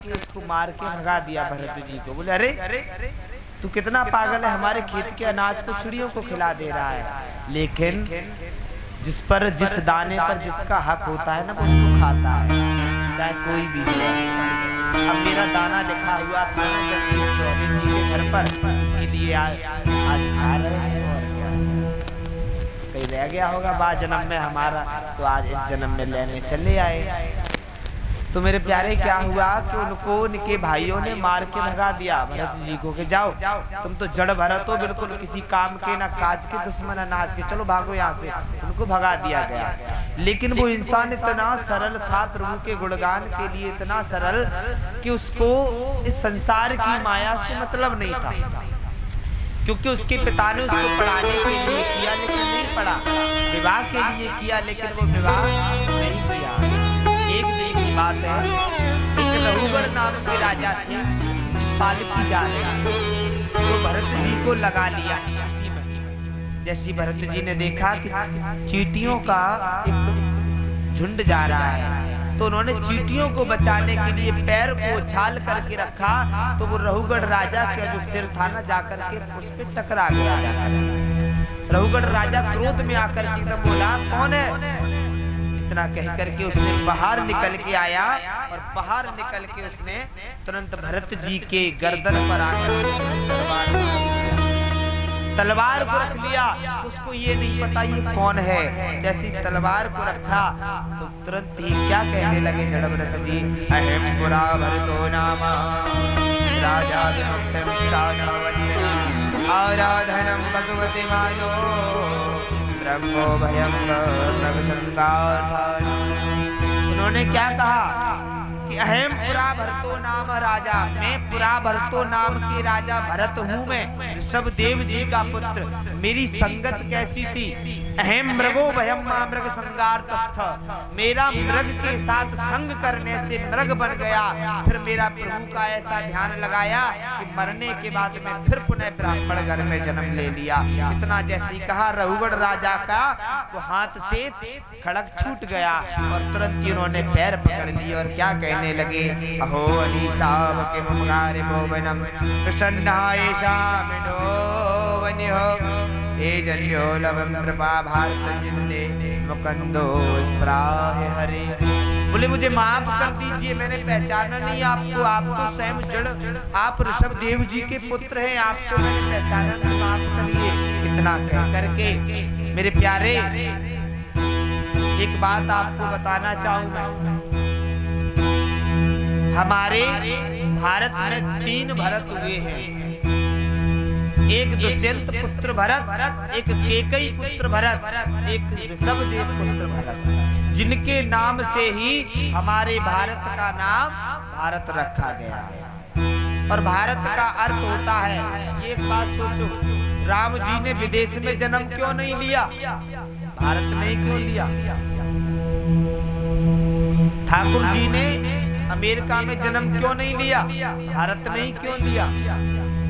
के उसको मार के भगा दिया भरत जी को। बोले अरे तू कितना पागल है, हमारे खेत के अनाज को चिड़ियों को खिला दे रहा है। लेकिन जिस दाने पर जिसका हक होता है ना वो उसको खाता है, चाहे कोई भी हो। अब मेरा दाना लिखा हुआ था ना जगदीश चौबे जी के घर पर, इसीलिए आज खा रहे हैं। और क्या कहीं रह गया होगा बा जन्म में हमारा, तो आज इस जन्म में लेने चले आए। तो मेरे प्यारे क्या हुआ कि उनको उनके भाइयों ने मार के भगा दिया भरत जी को कि जाओ तुम तो जड़ भरत हो, बिल्कुल किसी काम के ना काज के, दुश्मन अनाज के, चलो भागो यहाँ से। उनको भगा दिया गया। लेकिन वो इंसान इतना सरल था, प्रभु के गुणगान के लिए इतना सरल कि उसको इस संसार की माया से मतलब नहीं था। क्योंकि उसके पिता ने उसको पढ़ाने के लिए किया लेकिन नहीं पढ़ा, विवाह के लिए किया लेकिन वो विवाह नहीं किया। एक दिन की बात है, एक रघुगढ़ नाम के राजा थे, पालकी जा रहे, तो भरत जी को लगा लिया उसी में। जैसे भरत जी ने देखा कि चींटियों का एक झुंड जा रहा है, तो उन्होंने चींटियों को बचाने के लिए पैर को उछाल करके रखा, तो वो रघुगढ़ राजा का जो सिर था ना जाकर के उस पर टकरा गया। रघुगढ़ राजा क्रोध में आकर के एकदम बोला कौन है, इतना कह करके उसने बाहर निकल के आया और बाहर निकल के उसने तुरंत भरत जी के गर्दन पर आकर तलवार को रख लिया। उसको ये नहीं पता ये कौन है। जैसी तलवार को रखा तो तुरंत ही क्या कहने लगे जड़ भरत जी, अहम पुरा भरतो नाम राजा विमुक्तम शिरायावन्यः आराधनम भगवते मायो ब्रह्मो भयं नवशंकार्थान। उन्होंने क्या कहा कि अहम पुरा भरतो नाम राजा, मैं पुरा भरतो नाम के राजा भरत हूँ, मैं ऋषभ देव जी का पुत्र। मेरी संगत कैसी थी, अहम मृगो भयम मृग संगार तत्थ, मेरा मृग के साथ संग करने से मृग बन गया। फिर मेरा प्रभु का ऐसा ध्यान लगाया कि मरने के बाद में फिर पुनः ब्राह्मण घर में जन्म ले लिया। इतना जैसे ही कहा रघुगढ़ राजा का वो हाथ से खड़क छूट गया और तुरंत ही उन्होंने पैर पकड़ लिए और क्या कहने लगे, अहो अनीसाव के मुगारे भोवनम कृष्णायेशा मिनो वन्यो हे जन्यो लवम कृपा भारत जिन्ने मुकंदो स्प्राहे हरे। बोले मुझे माफ कर दीजिए, मैंने पहचाना नहीं आपको, आप तो स्वयं जड़, आप ऋषभ देव जी के पुत्र हैं, आपको मैंने पहचाना नहीं, माफ करिए। इतना कह करके मेरे प्यारे एक बात आपको बताना चाहूं मैं, हमारे भारत में 3 भरत हुए हैं, एक दुष्यंत पुत्र भरत, एक केकई पुत्र भरत, एक ऋषभदेव पुत्र भरत, जिनके नाम से ही हमारे भारत का नाम भारत रखा गया है। और भारत का अर्थ होता है, ये एक बात सोचो, राम जी ने विदेश में जन्म क्यों नहीं लिया, भारत में ही क्यों लिया। ठाकुर जी ने अमेरिका में जन्म क्यों नहीं लिया, भारत में ही क्यों लिया।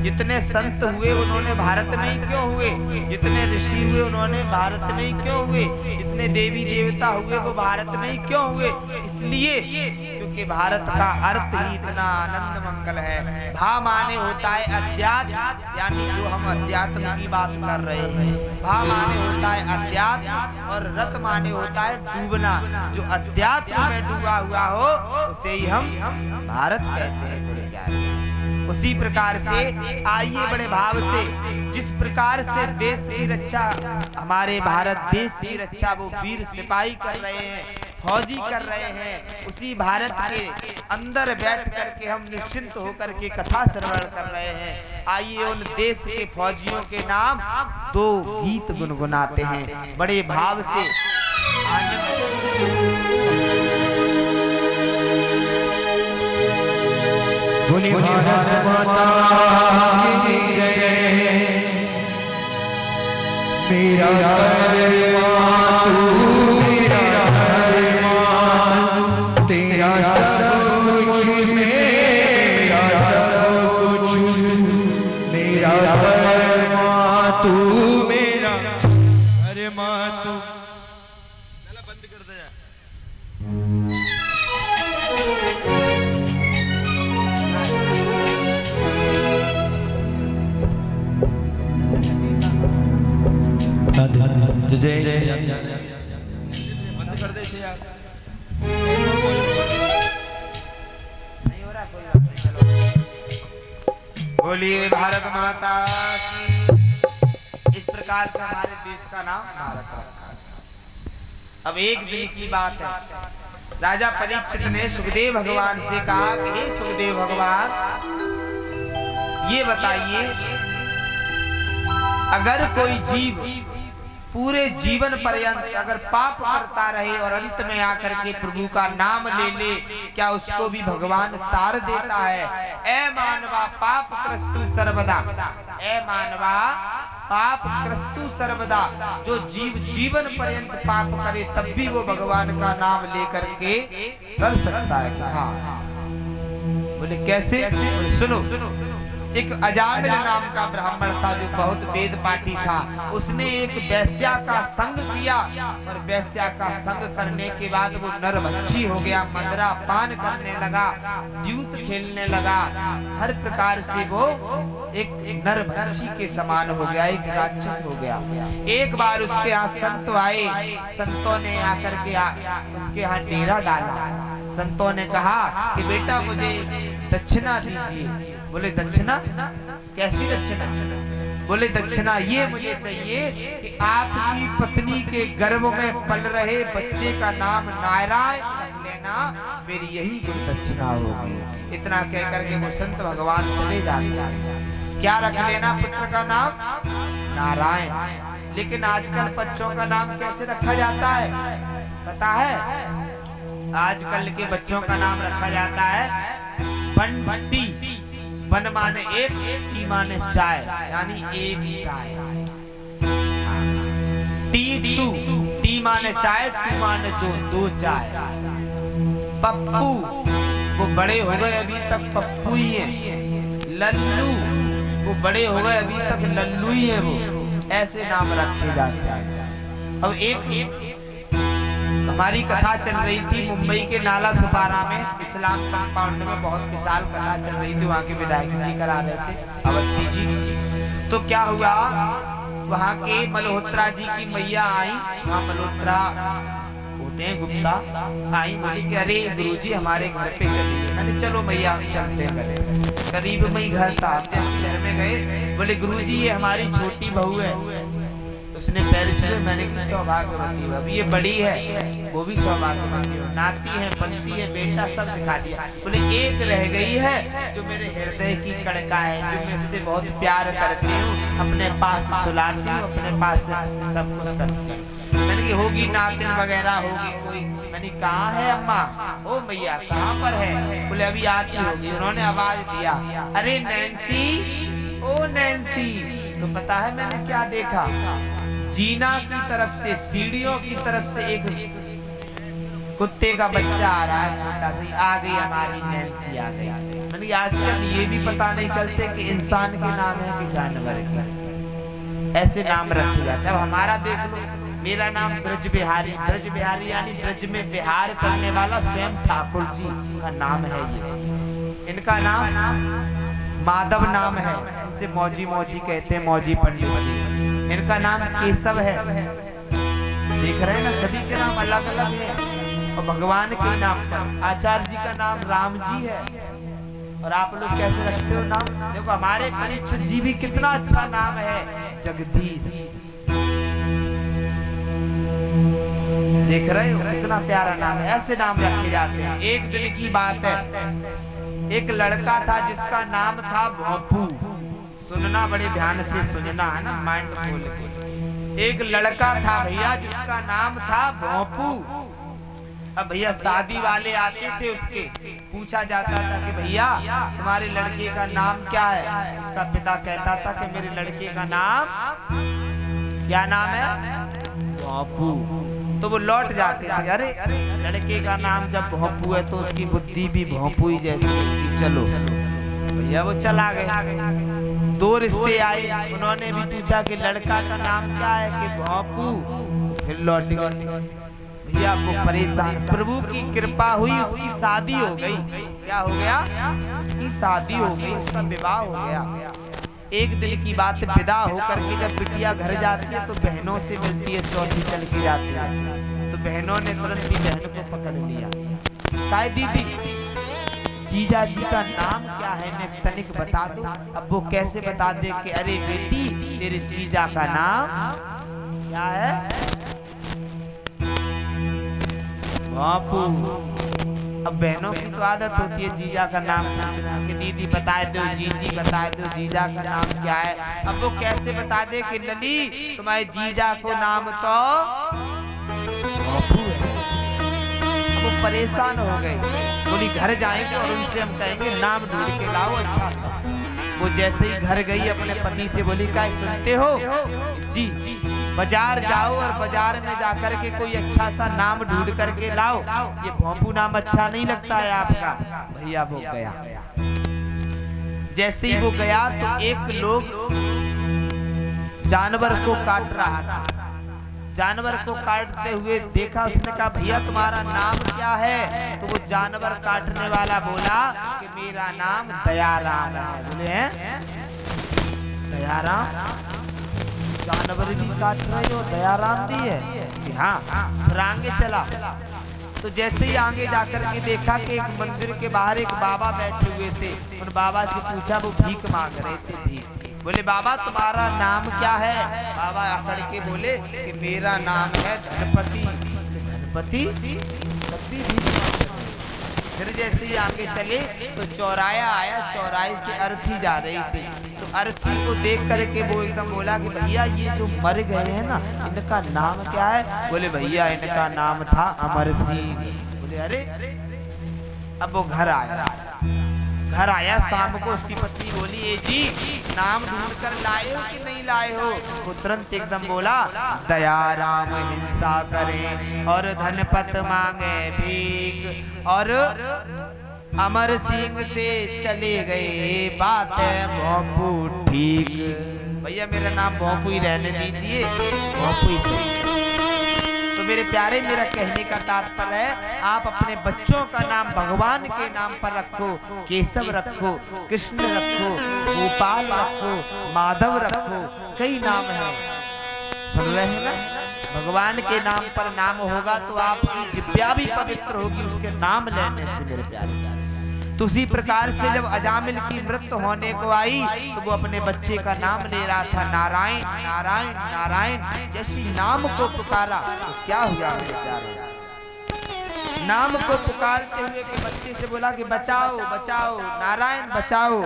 जितने संत हुए उन्होंने भारत में ही क्यों हुए, जितने ऋषि हुए उन्होंने भारत में ही क्यों हुए, जितने देवी देवता हुए वो भारत में ही क्यों हुए। इसलिए क्योंकि भारत का अर्थ ही इतना आनंद मंगल है। भा माने होता है अध्यात्म, यानी जो हम अध्यात्म की बात कर रहे हैं। भा माने होता है अध्यात्म और रत माने होता है डूबना। जो अध्यात्म में डूबा हुआ हो उसे ही हम भारत कहते हैं। उसी प्रकार से आइए बड़े भाव से, जिस प्रकार से देश की रक्षा, हमारे भारत देश की रक्षा वो वीर सिपाही कर रहे हैं, फौजी कर रहे हैं, उसी भारत के अंदर बैठ करके हम निश्चिंत होकर के कथा श्रवण कर रहे हैं। आइए उन देश के फौजियों के नाम 2 गीत गुनगुनाते हैं बड़े भाव से। बोले भारत माता की जय, मेरा धर्म तू मेरा धर्म, तेरा सब कुछ मेरा सब कुछ, मेरा धर्म तू मेरा धर्म तू। बंद कर दे। जय बंद कर दे से यार। नहीं हो रहा कोई बात नहीं, चलो। बोलिए भारत माता की। इस प्रकार से हमारे देश का नाम भारत रखा। अब एक दिन की बात है, राजा परीक्षित ने सुखदेव भगवान से कहा कि हे सुखदेव भगवान, ये बताइए, अगर कोई जीव पूरे जीवन पर्यंत अगर पाप करता रहे और अंत में आकर के प्रभु का नाम ले ले, क्या उसको भी भगवान तार देता है? ए मानवा पाप क्रस्तु सर्वदा, ए मानवा पाप क्रस्तु सर्वदा, जो जीव जीवन पर्यंत पाप करे तब भी वो भगवान का नाम लेकर के कर सकता है। हाँ। बोले कैसे? सुनो, एक अजामिल नाम का ब्राह्मण था जो बहुत वेद पाठी था। उसने एक वैश्या का संग किया और वैश्या का संग करने के बाद वो नरभक्षी हो गया, मदरा पान करने लगा, द्यूत खेलने लगा, हर प्रकार से वो एक नरभक्षी के समान हो गया, एक राक्षस हो गया। एक बार उसके यहाँ संत आए, संतों ने आकर के उसके यहाँ डेरा डाला। संतों ने कहा कि बेटा मुझे दक्षिणा दीजिए। बोले दक्षिणा? कैसी दक्षिणा? बोले दक्षिणा ये मुझे चाहिए कि आपकी पत्नी के गर्भ में पल रहे बच्चे का नाम नारायण रख लेना, मेरी यही कुछ दक्षिणा होगी। इतना कहकर के वो संत भगवान चले जाते हैं। क्या रख लेना पुत्र का नाम? नारायण। लेकिन आजकल बच्चों का नाम कैसे रखा जाता है पता है? आजकल के बच्चों का नाम रखा जाता है बंटी। बन माने एक, टी माने चाय, यानी एक चाय। टी टू, टी माने चाय, टू माने दो चाय। पप्पू, वो बड़े हो गए अभी तक पप्पू ही है। लल्लू, वो बड़े हो गए अभी तक लल्लू ही है। वो ऐसे नाम रखे जाते हैं। अब एक हमारी कथा चल रही थी मुंबई के नाला सुपारा में, इस्लाम कंपाउंड में बहुत विशाल कथा चल रही थी। वहाँ के विधायक जी करा रहे थे, अवस्थी जी। तो क्या हुआ, वहाँ के मल्होत्रा जी की मैया आई। वहाँ मल्होत्रा होते हैं गुप्ता, आई, बोली कि अरे गुरुजी हमारे घर पे चलिए। मैंने चलो मैया हम चलते हैं घरे। करीब में ही घर था, घर में गए। बोले गुरुजी ये हमारी छोटी बहू है। उसने पैर छुए, मैंने की सौभाग्यवती हो। अभी ये बड़ी है, वो भी सौभाग्यवती हो, नाती है, बनती है, बेटा सब दिखा दिया। बोले एक रह गई है जो मेरे हृदय की कड़का है, जो मैं उससे बहुत प्यार करती हूँ, अपने पास सुलाती हूँ, अपने पास सब कुछ करती हूँ। मैंने की होगी नातिन वगैरह होगी कोई। मैंने कहाँ है अम्मा? ओ मैया कहाँ पर है? बोले अभी आती होगी। उन्होंने आवाज दिया, अरे नैन्सी, ओ नैन्सी। तो पता है मैंने क्या देखा? जीना की तरफ से, सीढ़ियों की तरफ से एक कुत्ते का बच्चा आ रहा है, छोटा सा। आ गई हमारी नैन्सी, आ गई। मैंने आजकल ये भी पता नहीं चलते कि इंसान के नाम है कि जानवर के। ऐसे नाम रखे जाते हैं। अब हमारा देख लो, मेरा नाम ब्रज बिहारी। ब्रज बिहारी यानी ब्रज में बिहार करने वाला स्वयं ठाकुर जी का नाम है ये। इनका नाम माधव नाम है, इनसे मौजी मौजी कहते हैं, मौजी पंडित जी। इनका नाम केशव है। देख रहे हैं ना, सभी के नाम अलग अलग है। और भगवान के नाम पर आचार्य जी का नाम राम जी है। और आप लोग कैसे रखते हो नाम? देखो हमारे परीक्षित जी भी कितना अच्छा नाम है, जगदीश। देख रहे हो कितना प्यारा नाम है। ऐसे नाम रखे जाते हैं। एक दिन की बात है, एक लड़का था जिसका नाम था भोंपू। सुनना बड़े ध्यान से सुनना है ना, माइंड खोल के। एक लड़का था भैया जिसका नाम था भोंपू। अब भैया शादी वाले आते थे, उसके पूछा जाता था कि भैया तुम्हारे लड़के का नाम क्या है? उसका पिता कहता था कि मेरे लड़के का नाम क्या नाम है? भोंपू। तो वो लौट जाते थे, अरे लड़के का नाम जब भोंपू है तो उसकी बुद्धि भी भोंपू ही जैसी होगी, चलो। भैया वो चला गया। दो रिश्ते आए, उन्होंने भी पूछा कि लड़का का नाम क्या है? कि भोंपू। फिर लौट गए। भैया वो परेशान। प्रभु की कृपा हुई, उसकी शादी हो गई। क्या हो गया? उसकी शादी हो गई, उसका विवाह हो गया। एक दिन की बात, विदा होकर के जब बिटिया घर जाती है तो बहनों से मिलती है, चौथी चल के जाती है। तो बहनों ने तुरंत ही बहन को पकड़ लिया। कहा दीदी जीजा जी का नाम क्या है, मैं तनिक बता दो। अब वो कैसे बता दे कि अरे बेटी तेरे जीजा का नाम क्या है, बापू। अब बहनों की तो आदत होती है जीजा का नाम पूछना कि दीदी बता दो, जीजी बता दो जीजा का नाम क्या है। अब वो कैसे बता दे कि ननी तुम्हारे जीजा को नाम तो बापू है। अब वो परेशान हो गए, बोली घर जाएंगे और उनसे हम कहेंगे नाम ढूंढ के लाओ अच्छा सा। वो जैसे ही घर गई अपने पति से बोली क्या सुनते हो जी, बाजार जाओ और बाजार में जाकर के कोई अच्छा सा नाम ढूंढ करके लाओ। ये भोंपू नाम अच्छा नहीं लगता है आपका। भैया वो गया। जैसे ही वो गया तो एक लोग जानवर को काट रहा था। जानवर को काटते हुए देखा, उसने कहा भैया तुम्हारा नाम क्या है। तो वो जानवर काटने वाला बोला कि मेरा नाम दयाराम है। बोले हैं दयाराम, जानवर भी काट रहे हो दयाराम भी है कि हाँ। फिर आगे चला तो जैसे ही आगे जाकर के देखा कि एक मंदिर के बाहर एक बाबा बैठे हुए थे। उन बाबा से पूछा, वो भीख मांग रहे थे भीख। बोले बाबा तुम्हारा नाम क्या है। बाबा अकड़ के बोले कि मेरा नाम है धनपति। धनपति फिर जैसे ही आगे चले तो चौराया आया, चौराहे से अर्थी जा रही थी। तो अर्थी को देख करके वो एकदम बोला कि भैया ये जो मर गए हैं ना इनका नाम क्या है। बोले भैया इनका नाम था अमर सिंह। बोले अरे। अब वो घर आया। घर आया शाम को, उसकी पत्नी बोली ए जी नाम ढूंढ कर लाए हो कि नहीं लाए हो। वो तुरंत एकदम बोला दयाराम हिंसा करे और धनपत मांगे भीख और अमर सिंह से चले गए बात है भोंपू ठीक। भैया मेरा नाम भोंपू ही रहने दीजिए, भोंपू ही सही। तो मेरे प्यारे मेरा कहने का तात्पर्य है आप अपने बच्चों का नाम भगवान के नाम पर रखो। केशव रखो, कृष्ण रखो, गोपाल रखो, माधव रखो, कई नाम हैं। सुन रहे हैं ना, भगवान के नाम पर नाम होगा तो आपकी जिब्या भी पवित्र होगी उसके नाम लेने से मेरे प्यारे। तो उसी प्रकार से जब अजामिल की मृत्यु होने को आई तो वो अपने बच्चे का नाम ले रहा था नारायण नारायण नारायण। जैसे नाम को पुकारा तो क्या हुआ मेरे प्यारे, नाम को पुकारते हुए के बच्चे से बोला कि बचाओ बचाओ नारायण बचाओ।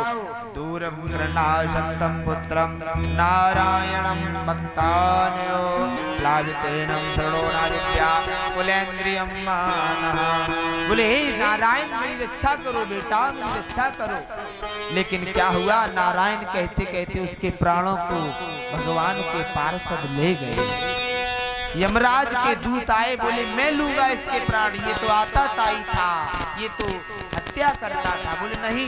दूरम कृणाशक्तम पुत्रम नारायणम भक्तान्यो लाजतेनम शरणोनादित्या कुलेन्द्रियम मानः। बोले हे नारायण मेरी रक्षा करो बेटा, मेरी रक्षा करो। लेकिन क्या हुआ, नारायण कहते कहते उसके प्राणों को भगवान के पार्षद ले गए। यमराज के दूत आए, बोले मैं लूंगा इसके प्राण। ये तो आता ताई था, ये तो हत्या करता था। बोले नहीं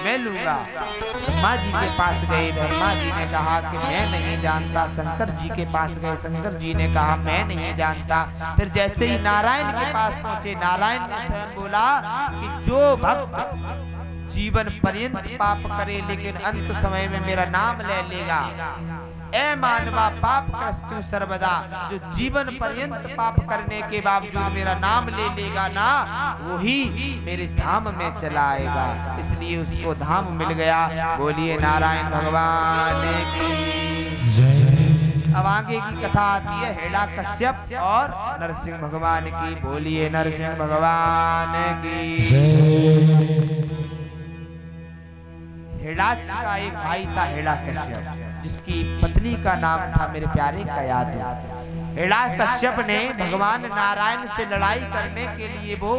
मैं लूंगा। ब्रह्मा जी के पास गए, ब्रह्मा जी ने कहा कि मैं नहीं जानता। शंकर जी के पास गए, शंकर जी ने कहा मैं नहीं जानता। फिर जैसे ही नारायण के पास पहुंचे, नारायण ने स्वयं बोला कि जो भक्त जीवन पर्यंत पाप करे लेकिन अंत समय में मेरा नाम ले लेगा, ए मानवा पाप क्रस्तु सर्वदा, जो जीवन पर्यंत पाप करने के बावजूद मेरा नाम ले लेगा ना वही मेरे धाम में चला आएगा। इसलिए उसको धाम मिल गया। बोलिए नारायण भगवान की जय। अब आगे की कथा आती है हिरण्यकश्यप और नरसिंह भगवान की। बोलिए नरसिंह भगवान की जय। हिरण्याक्ष का एक भाई था हिरण्यकश्यप, जिसकी पत्नी का नाम था मेरे प्यारे कयाधु। हिरण्याकश्यप ने भगवान नारायण से लड़ाई करने के लिए वो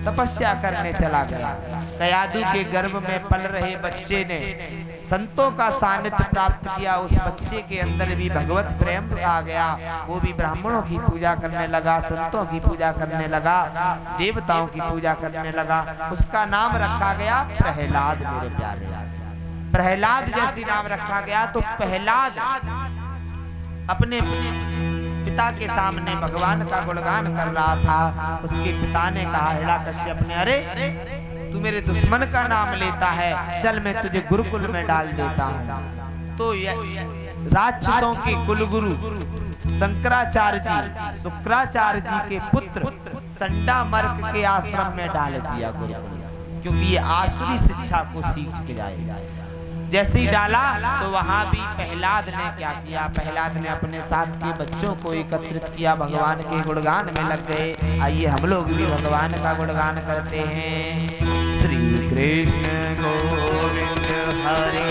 तपस्या करने चला गया। कयाधु के गर्भ में पल रहे बच्चे ने संतों का सानिध्य प्राप्त किया। उस बच्चे के अंदर भी भगवत प्रेम आ गया। वो भी ब्राह्मणों की पूजा करने लगा, संतों की पूजा करने लगा, देवताओं की पूजा करने लगा। उसका नाम रखा गया प्रहलाद मेरे प्यारे। प्रहलाद जैसी नाम रखा गया। तो प्रहलाद अपने पिता के सामने भगवान का गुणगान कर रहा था। उसके पिता ने कहा हिरण्याकश्यप ने, अरे तू मेरे दुश्मन का नाम लेता है, चल मैं तुझे गुरुकुल में डाल देता हूँ। तो राक्षसों के कुलगुरु शंकराचार्य जी शुक्राचार्य जी के पुत्र संडामर्क के आश्रम में डाल दिया गुरुकुल, क्योंकि ये आसुरी शिक्षा को सीख के जाएगा। जैसे ही डाला तो वहां भी प्रहलाद ने क्या किया, प्रहलाद ने अपने साथ के बच्चों को एकत्रित किया, भगवान के गुणगान में लग गए। आइए हम लोग भी भगवान का गुणगान करते हैं। श्री कृष्ण गोविंद हरे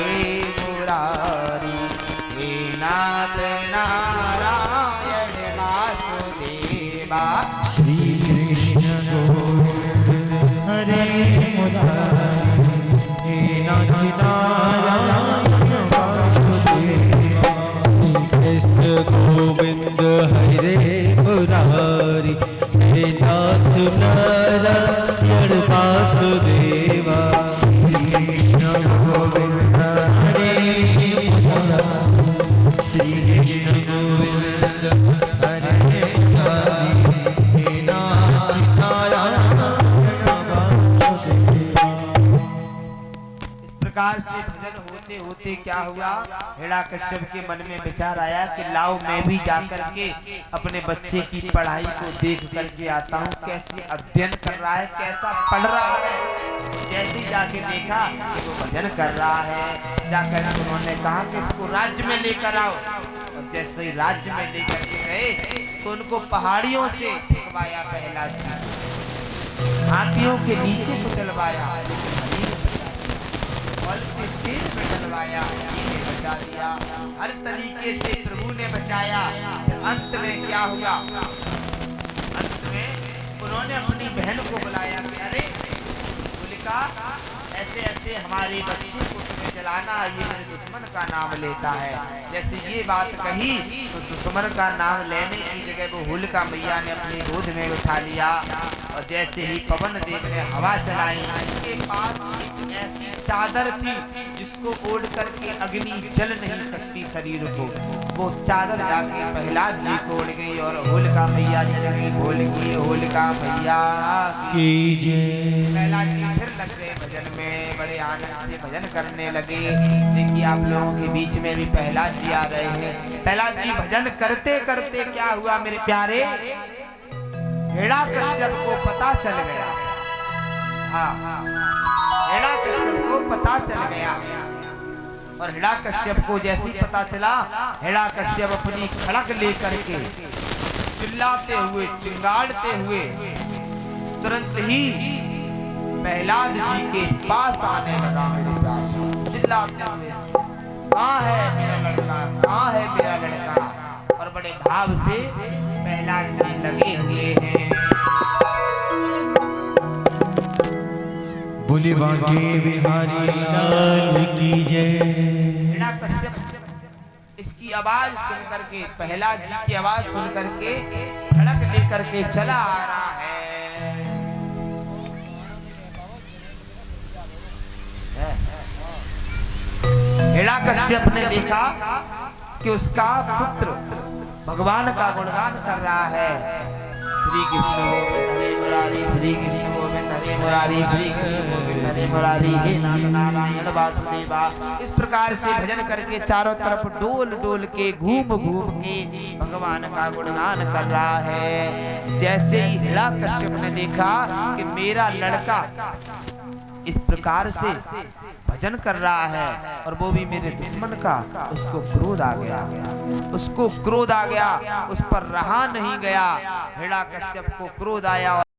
मुरारी, हे नाथ नारायण वासुदेवा। श्री कृष्ण गोविंद हरे मुरारी, हे नाथ नारायण वासुदेवा। श्री कृष्ण गोविंद हरे मुरारी, हे नाथ नारायण वासुदेवा। श्री कृष्ण गोविंद हरे मुरारी, श्री कृष्ण गोविंद हरे मुरारी, हे नाथ नारायण वासुदेवा। इस प्रकार से भजन होते होते क्या हुआ, हिरण्यकश्यप के मन में विचार आया कि लाओ मैं भी जाकर के अपने बच्चे की पढ़ाई को देख करके आता हूँ, कैसे अध्ययन कर रहा है, कैसा पढ़ रहा है। जैसे ही जाके देखा कि वो भजन कर रहा है, जाकर उन्होंने कहा कि इसको राज्य में लेकर आओ। और जैसे ही राज्य में लेकर के गए तो उनको पहाड़ियों से फेंकवाया, पहला हाथियों के नीचे कुचलवाया, बल के तेज में डलवाया, ये बचा दिया। हर तरीके से प्रभु ने बचाया। अंत में क्या हुआ, अंत में उन्होंने अपनी बहन को बुलाया कि अरे होलिका, ऐसे ऐसे हमारे बच्चे को तुम्हें जलाना, ये मेरे दुश्मन का नाम लेता है। जैसे ये बात कही तो दुश्मन का नाम लेने की जगह वो होलिका मैया ने अपनी गोद में उठा लिया। और जैसे ही पवन देव ने हवा चलाई, उसके पास एक ऐसी चादर थी जिसको ओढ़ करके अग्नि जल नहीं सकती शरीर को, वो चादर जाके प्रहलाद जी को उड़ गई और होलिका मैया जल गई। होलिका मैया की जय। प्रहलाद जी फिर लग गए भजन में, बड़े आनंद से भजन करने लगे। देखिए आप लोगों के बीच में भी प्रहलाद जी आ रहे हैं। प्रहलाद जी भजन करते करते क्या हुआ मेरे प्यारे, हिरण्यकश्यप को पता चल गया। हाँ, हिरण्यकश्यप को पता चल गया। और हिरण्यकश्यप को जैसे ही पता चला, हिरण्यकश्यप अपनी खड़ग लेकर के चिल्लाते हुए चिंगाड़ते हुए तुरंत ही प्रहलाद जी के पास आने लगा। मेरे प्यारे, चिल्लाते हुए, कहाँ है मेरा लड़का, कहाँ है मेरा लड़का। और बड़े भाव से प्रहलाद जी लगे हुए हैं। बोले बांके बिहारी लाल की जय। हिरण्यकश्यप इसकी आवाज सुन करके, प्रहलाद जी की आवाज सुन करके खड़ग लेकर के चला आ रहा है। हिरण्यकश्यप ने देखा कि उसका पुत्र भगवान का गुणगान कर रहा है। श्री कृष्ण गोविंद हरे मुरारी, श्री कृष्ण गोविंद हरे मुरारी, श्री कृष्ण गोविंद हरे मुरारी, हे नाथ नारायण वासुदेवा। इस प्रकार से भजन करके चारों तरफ डोल डोल के घूम घूम के भगवान का गुणगान कर रहा है। जैसे ही हिरण्यकश्यप ने देखा कि मेरा लड़का इस प्रकार से भजन कर रहा है और वो भी मेरे दुश्मन का, उसको क्रोध आ गया, उसको क्रोध आ गया, उस पर रहा नहीं गया। हिरण्यकश्यप को क्रोध आया